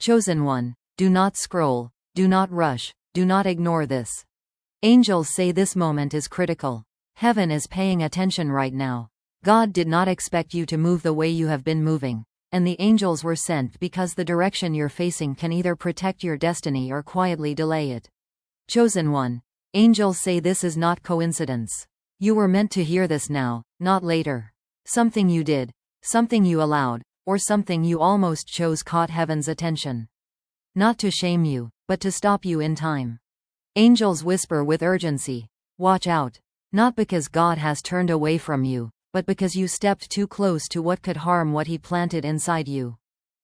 Chosen one, do not scroll, do not rush, do not ignore this. Angels say this moment is critical. Heaven is paying attention right now. God did not expect you to move the way you have been moving, and the angels were sent because the direction you're facing can either protect your destiny or quietly delay it. Chosen one, angels say this is not coincidence. You were meant to hear this now, not later. Something you did, something you allowed, or something you almost chose caught heaven's attention. Not to shame you, but to stop you in time. Angels whisper with urgency, watch out. Not because God has turned away from you, but because you stepped too close to what could harm what He planted inside you.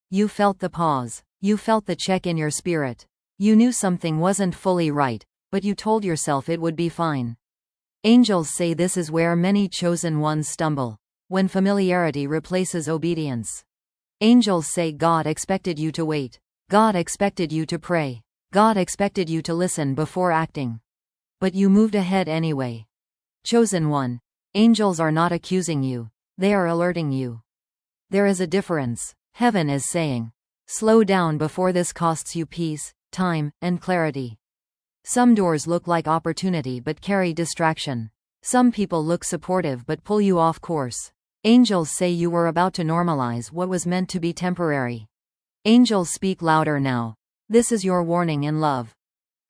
You felt the pause. You felt the check in your spirit. You knew something wasn't fully right, but you told yourself it would be fine. Angels say this is where many chosen ones stumble, when familiarity replaces obedience. Angels say God expected you to wait. God expected you to pray. God expected you to listen before acting. But you moved ahead anyway. Chosen one, angels are not accusing you, they are alerting you. There is a difference. Heaven is saying, slow down before this costs you peace, time, and clarity. Some doors look like opportunity but carry distraction. Some people look supportive but pull you off course. Angels say you were about to normalize what was meant to be temporary. Angels speak louder now. This is your warning in love.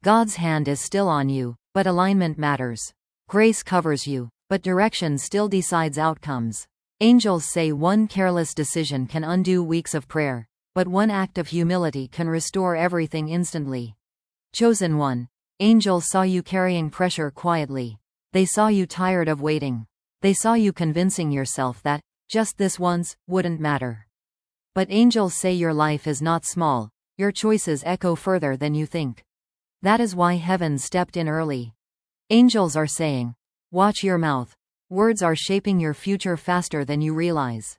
God's hand is still on you, but alignment matters. Grace covers you, but direction still decides outcomes. Angels say one careless decision can undo weeks of prayer, but one act of humility can restore everything instantly. Chosen one, angels saw you carrying pressure quietly. They saw you tired of waiting. They saw you convincing yourself that, just this once, wouldn't matter. But angels say your life is not small, your choices echo further than you think. That is why heaven stepped in early. Angels are saying, watch your mouth. Words are shaping your future faster than you realize.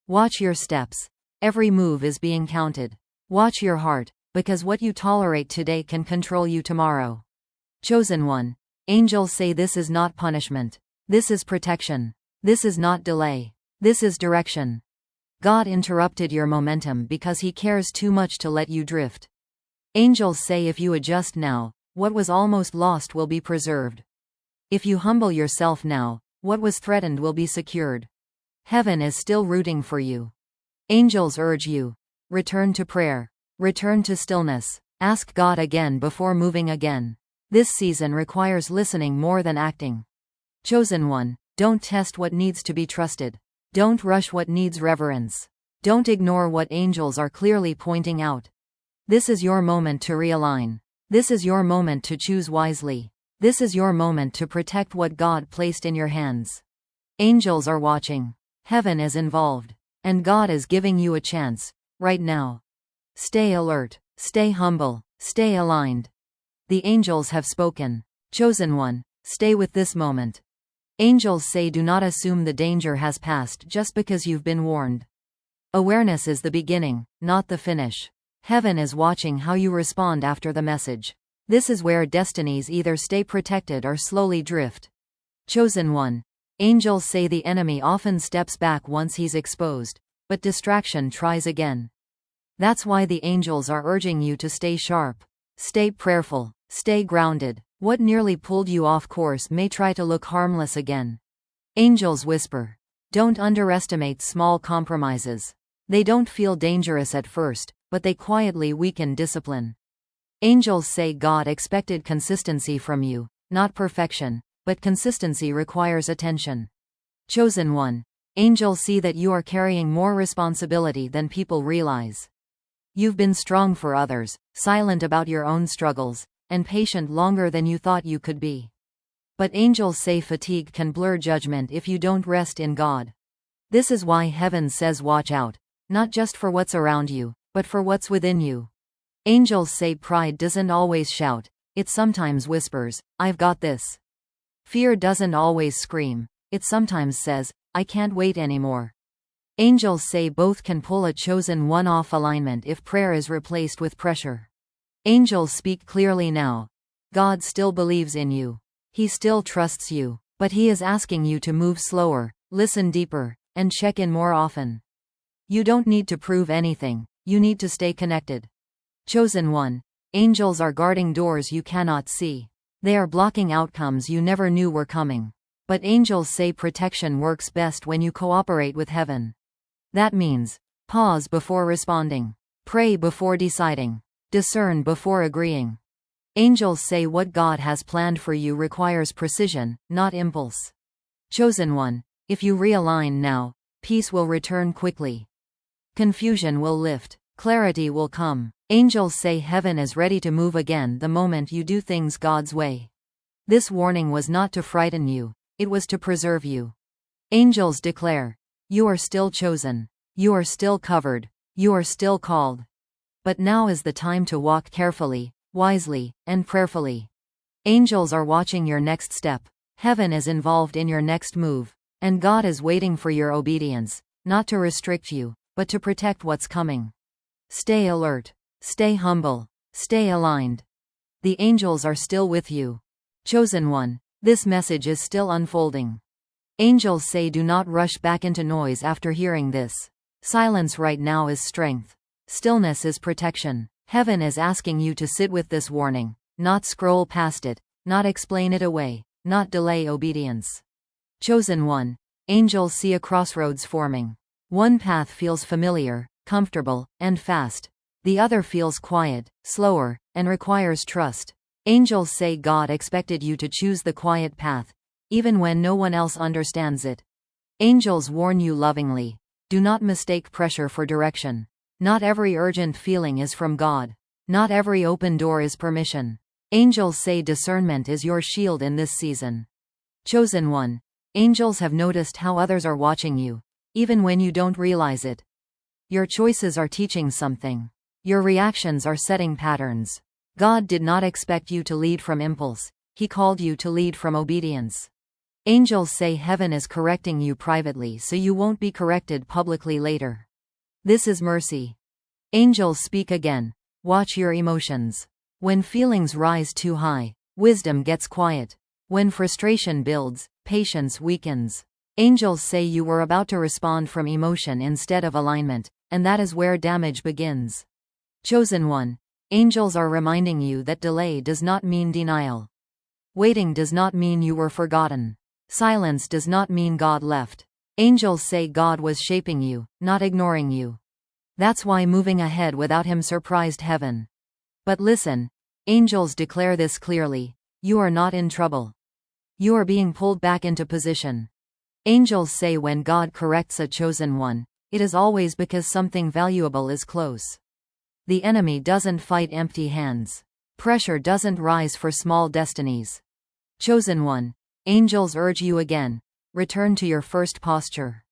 Watch your steps. Every move is being counted. Watch your heart, because what you tolerate today can control you tomorrow. Chosen one, angels say this is not punishment. This is protection. This is not delay. This is direction. God interrupted your momentum because He cares too much to let you drift. Angels say if you adjust now, what was almost lost will be preserved. If you humble yourself now, what was threatened will be secured. Heaven is still rooting for you. Angels urge you. Return to prayer. Return to stillness. Ask God again before moving again. This season requires listening more than acting. Chosen one, don't test what needs to be trusted. Don't rush what needs reverence. Don't ignore what angels are clearly pointing out. This is your moment to realign. This is your moment to choose wisely. This is your moment to protect what God placed in your hands. Angels are watching. Heaven is involved. And God is giving you a chance, right now. Stay alert. Stay humble. Stay aligned. The angels have spoken. Chosen one, stay with this moment. Angels say do not assume the danger has passed just because you've been warned. Awareness is the beginning, not the finish. Heaven is watching how you respond after the message. This is where destinies either stay protected or slowly drift. Chosen one, angels say the enemy often steps back once he's exposed, but distraction tries again. That's why the angels are urging you to stay sharp. Stay prayerful. Stay grounded. What nearly pulled you off course may try to look harmless again. Angels whisper. Don't underestimate small compromises. They don't feel dangerous at first, but they quietly weaken discipline. Angels say God expected consistency from you, not perfection, but consistency requires attention. Chosen one, angels see that you are carrying more responsibility than people realize. You've been strong for others, silent about your own struggles, and patient longer than you thought you could be. But angels say fatigue can blur judgment if you don't rest in God. This is why heaven says watch out, not just for what's around you, but for what's within you. Angels say pride doesn't always shout, it sometimes whispers, I've got this. Fear doesn't always scream, it sometimes says, I can't wait anymore. Angels say both can pull a chosen one off alignment if prayer is replaced with pressure. Angels speak clearly now. God still believes in you. He still trusts you, but He is asking you to move slower, listen deeper, and check in more often. You don't need to prove anything, you need to stay connected. Chosen one. Angels are guarding doors you cannot see. They are blocking outcomes you never knew were coming. But angels say protection works best when you cooperate with heaven. That means, pause before responding. Pray before deciding. Discern before agreeing. Angels say what God has planned for you requires precision, not impulse. Chosen one. If you realign now, peace will return quickly. Confusion will lift. Clarity will come. Angels say heaven is ready to move again the moment you do things God's way. This warning was not to frighten you, it was to preserve you. Angels declare, you are still chosen. You are still covered. You are still called. But now is the time to walk carefully, wisely, and prayerfully. Angels are watching your next step. Heaven is involved in your next move. And God is waiting for your obedience, not to restrict you, but to protect what's coming. Stay alert. Stay humble. Stay aligned. The angels are still with you. Chosen one. This message is still unfolding. Angels say do not rush back into noise after hearing this. Silence right now is strength. Stillness is protection. Heaven is asking you to sit with this warning, not scroll past it, not explain it away, not delay obedience. Chosen one. Angels see a crossroads forming. One path feels familiar, comfortable, and fast. The other feels quiet, slower, and requires trust. Angels say God expected you to choose the quiet path, even when no one else understands it. Angels warn you lovingly. Do not mistake pressure for direction. Not every urgent feeling is from God. Not every open door is permission. Angels say discernment is your shield in this season. Chosen one. Angels have noticed how others are watching you, even when you don't realize it. Your choices are teaching something. Your reactions are setting patterns. God did not expect you to lead from impulse. He called you to lead from obedience. Angels say heaven is correcting you privately so you won't be corrected publicly later. This is mercy. Angels speak again. Watch your emotions. When feelings rise too high, wisdom gets quiet. When frustration builds, patience weakens. Angels say you were about to respond from emotion instead of alignment, and that is where damage begins. Chosen one. Angels are reminding you that delay does not mean denial. Waiting does not mean you were forgotten. Silence does not mean God left. Angels say God was shaping you, not ignoring you. That's why moving ahead without Him surprised heaven. But listen, angels declare this clearly: you are not in trouble. You are being pulled back into position. Angels say when God corrects a chosen one, it is always because something valuable is close. The enemy doesn't fight empty hands. Pressure doesn't rise for small destinies. Chosen one. Angels urge you again. Return to your first posture.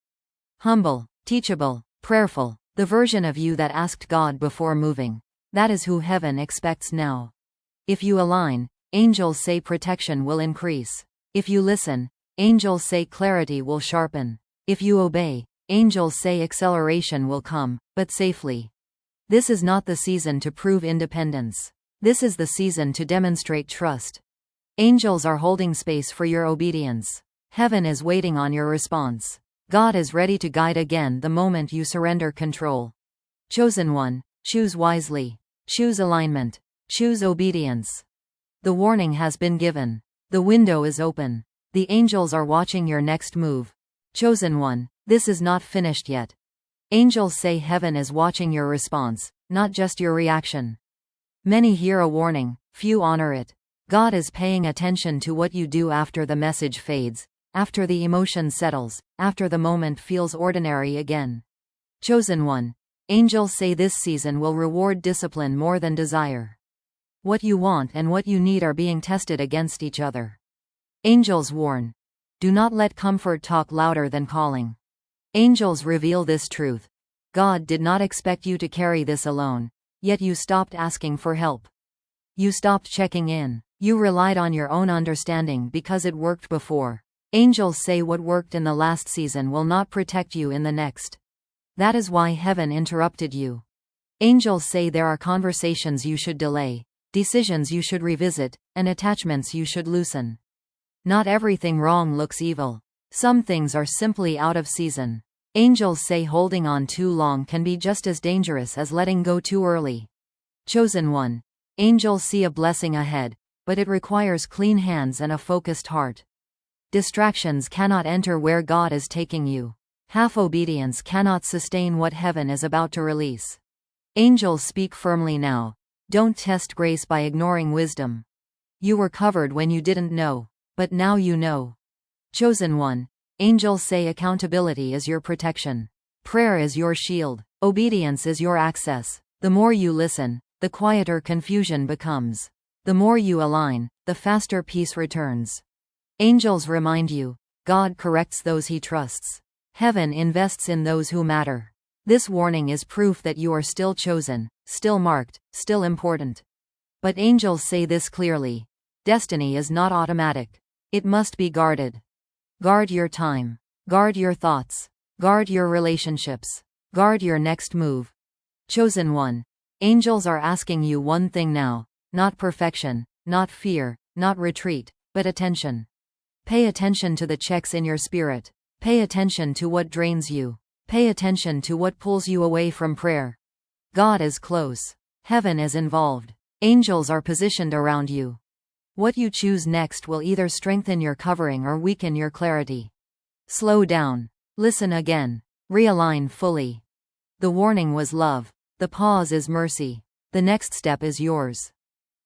Humble, teachable, prayerful, the version of you that asked God before moving. That is who heaven expects now. If you align, angels say protection will increase. If you listen, angels say clarity will sharpen. If you obey, angels say acceleration will come, but safely. This is not the season to prove independence. This is the season to demonstrate trust. Angels are holding space for your obedience. Heaven is waiting on your response. God is ready to guide again the moment you surrender control. Chosen one, choose wisely. Choose alignment. Choose obedience. The warning has been given. The window is open. The angels are watching your next move. Chosen one, this is not finished yet. Angels say heaven is watching your response, not just your reaction. Many hear a warning, few honor it. God is paying attention to what you do after the message fades, after the emotion settles, after the moment feels ordinary again. Chosen one, angels say this season will reward discipline more than desire. What you want and what you need are being tested against each other. Angels warn. Do not let comfort talk louder than calling. Angels reveal this truth. God did not expect you to carry this alone, yet you stopped asking for help. You stopped checking in. You relied on your own understanding because it worked before. Angels say what worked in the last season will not protect you in the next. That is why heaven interrupted you. Angels say there are conversations you should delay, decisions you should revisit, and attachments you should loosen. Not everything wrong looks evil. Some things are simply out of season. Angels say holding on too long can be just as dangerous as letting go too early. Chosen one. Angels see a blessing ahead, but it requires clean hands and a focused heart. Distractions cannot enter where God is taking you. Half obedience cannot sustain what heaven is about to release. Angels speak firmly now. Don't test grace by ignoring wisdom. You were covered when you didn't know, but now you know. Chosen one. Angels say accountability is your protection. Prayer is your shield. Obedience is your access. The more you listen, the quieter confusion becomes. The more you align, the faster peace returns. Angels remind you, God corrects those he trusts. Heaven invests in those who matter. This warning is proof that you are still chosen, still marked, still important. But angels say this clearly. Destiny is not automatic. It must be guarded. Guard your time. Guard your thoughts. Guard your relationships. Guard your next move. Chosen one. Angels are asking you one thing now. Not perfection, not fear, not retreat, but attention. Pay attention to the checks in your spirit. Pay attention to what drains you. Pay attention to what pulls you away from prayer. God is close. Heaven is involved. Angels are positioned around you. What you choose next will either strengthen your covering or weaken your clarity. Slow down. Listen again. Realign fully. The warning was love. The pause is mercy. The next step is yours.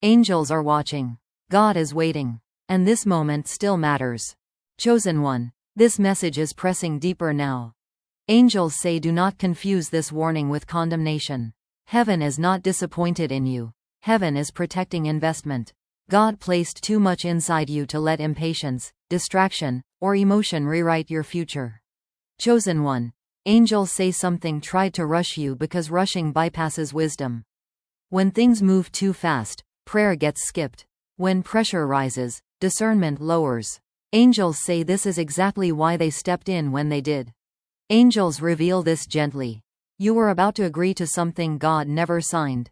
Angels are watching. God is waiting. And this moment still matters. Chosen one. This message is pressing deeper now. Angels say do not confuse this warning with condemnation. Heaven is not disappointed in you. Heaven is protecting investment. God placed too much inside you to let impatience, distraction, or emotion rewrite your future. Chosen one. Angels say something tried to rush you because rushing bypasses wisdom. When things move too fast, prayer gets skipped. When pressure rises, discernment lowers. Angels say this is exactly why they stepped in when they did. Angels reveal this gently. You were about to agree to something God never signed.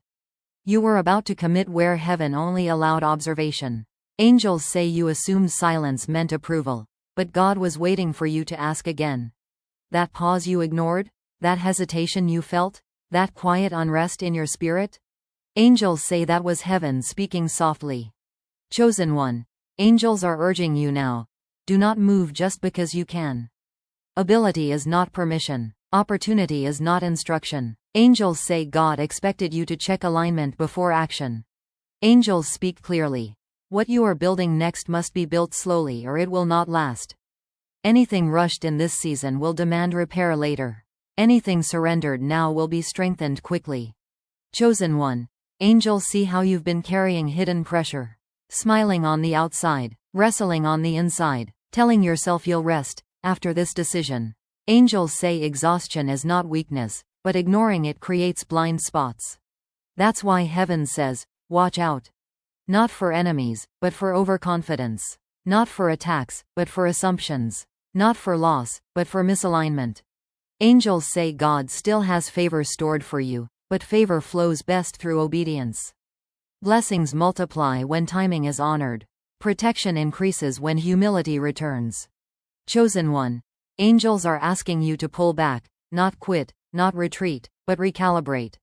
You were about to commit where heaven only allowed observation. Angels say you assumed silence meant approval, but God was waiting for you to ask again. That pause you ignored? That hesitation you felt? That quiet unrest in your spirit? Angels say that was heaven speaking softly. Chosen one. Angels are urging you now. Do not move just because you can. Ability is not permission. Opportunity is not instruction. Angels say God expected you to check alignment before action. Angels speak clearly. What you are building next must be built slowly or it will not last. Anything rushed in this season will demand repair later. Anything surrendered now will be strengthened quickly. Chosen one. Angels see how you've been carrying hidden pressure. Smiling on the outside, wrestling on the inside, telling yourself you'll rest after this decision. Angels say exhaustion is not weakness, but ignoring it creates blind spots. That's why heaven says, watch out. Not for enemies, but for overconfidence. Not for attacks, but for assumptions. Not for loss, but for misalignment. Angels say God still has favor stored for you, but favor flows best through obedience. Blessings multiply when timing is honored. Protection increases when humility returns. Chosen one. Angels are asking you to pull back, not quit, not retreat, but recalibrate.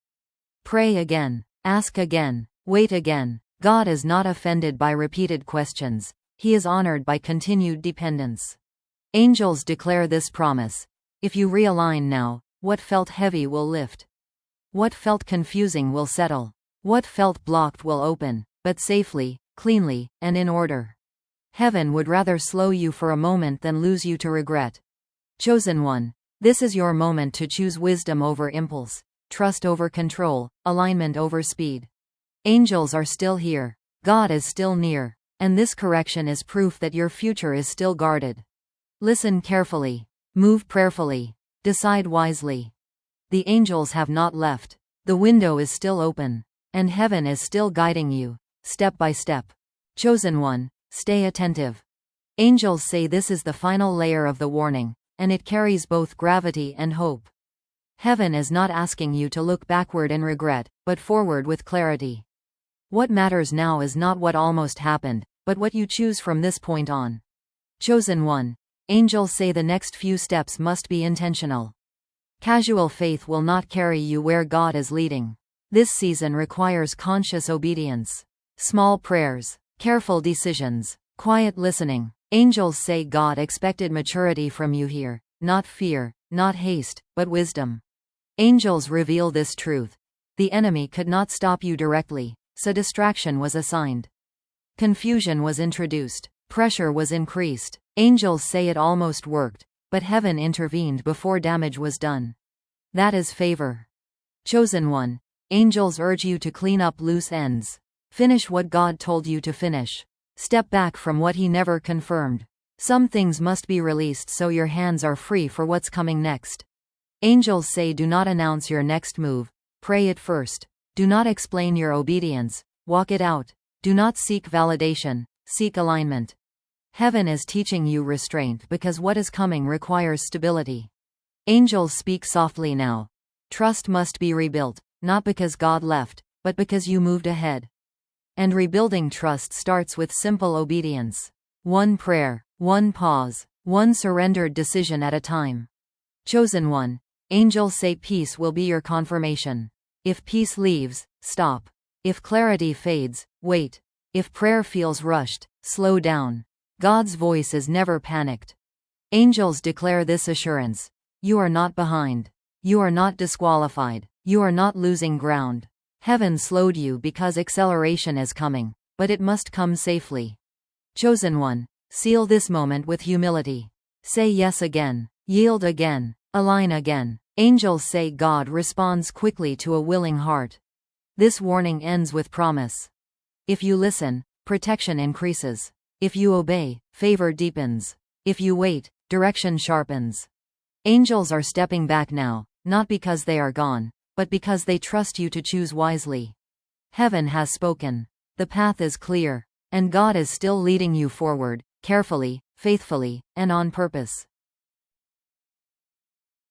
Pray again. Ask again. Wait again. God is not offended by repeated questions. He is honored by continued dependence. Angels declare this promise. If you realign now, what felt heavy will lift. What felt confusing will settle. What felt blocked will open, but safely, cleanly, and in order. Heaven would rather slow you for a moment than lose you to regret. Chosen one. This is your moment to choose wisdom over impulse, trust over control, alignment over speed. Angels are still here. God is still near. And this correction is proof that your future is still guarded. Listen carefully. Move prayerfully. Decide wisely. The angels have not left. The window is still open. And heaven is still guiding you, step by step. Chosen one, stay attentive. Angels say this is the final layer of the warning, and it carries both gravity and hope. Heaven is not asking you to look backward in regret, but forward with clarity. What matters now is not what almost happened, but what you choose from this point on. Chosen one. Angels say the next few steps must be intentional. Casual faith will not carry you where God is leading. This season requires conscious obedience. Small prayers, careful decisions, quiet listening. Angels say God expected maturity from you here, not fear, not haste, but wisdom. Angels reveal this truth. The enemy could not stop you directly, so distraction was assigned. Confusion was introduced. Pressure was increased. Angels say it almost worked, but heaven intervened before damage was done. That is favor. Chosen one, angels urge you to clean up loose ends. Finish what God told you to finish. Step back from what He never confirmed. Some things must be released so your hands are free for what's coming next. Angels say do not announce your next move, pray it first. Do not explain your obedience, walk it out. Do not seek validation, seek alignment. Heaven is teaching you restraint because what is coming requires stability. Angels speak softly now. Trust must be rebuilt, not because God left, but because you moved ahead. And rebuilding trust starts with simple obedience. One prayer, one pause, one surrendered decision at a time. Chosen one, angels say peace will be your confirmation. If peace leaves, stop. If clarity fades, wait. If prayer feels rushed, slow down. God's voice is never panicked. Angels declare this assurance. You are not behind. You are not disqualified. You are not losing ground. Heaven slowed you because acceleration is coming, but it must come safely. Chosen one, seal this moment with humility. Say yes again, yield again, align again. Angels say God responds quickly to a willing heart. This warning ends with promise. If you listen, protection increases. If you obey, favor deepens. If you wait, direction sharpens. Angels are stepping back now, not because they are gone, but because they trust you to choose wisely. Heaven has spoken. The path is clear, and God is still leading you forward, carefully, faithfully, and on purpose.